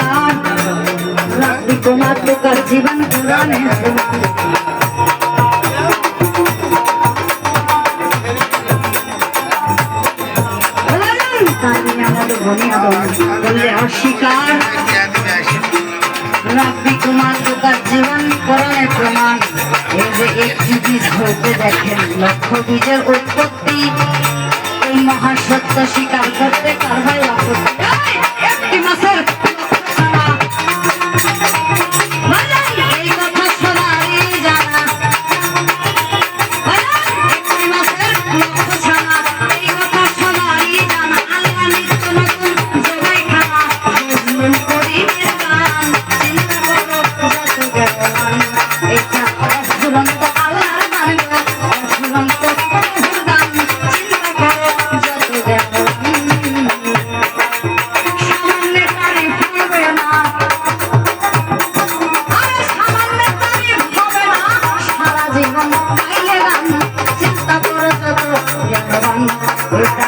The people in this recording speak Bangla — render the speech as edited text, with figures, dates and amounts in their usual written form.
অস্বীকার রাখবি তোমার তোকার জীবন কোরআনে বললে অস্বীকার রাখবি তোমার তোকার জীবন কোরআনে প্রমাণ। এই যে একটি বীজ হইতে দেখেন লক্ষ বীজের উৎপত্তি, এই মহাসত্য স্বীকার করতে কার হয় আপত্তি? একটি মাসের এই কথা সবারই জানা, একটি মাসের লক্ষ ছানা, এই কথা সবারই জানা। আল্লাহ নিত্য নতুন জবাই খানা, মজনুন করিমের গান চিন্তা করো যত জ্ঞান। এটা অফুরন্ত আল্লাহর গান, অফুরন্ত প্রভুর গান চিন্তা করো যত জ্ঞান। সামান্য তারিফ হবে না, আরে সামান্য তারিফ হবে না, সারা জীবন গাইলে গান চিন্তা করো যত জ্ঞান। এটা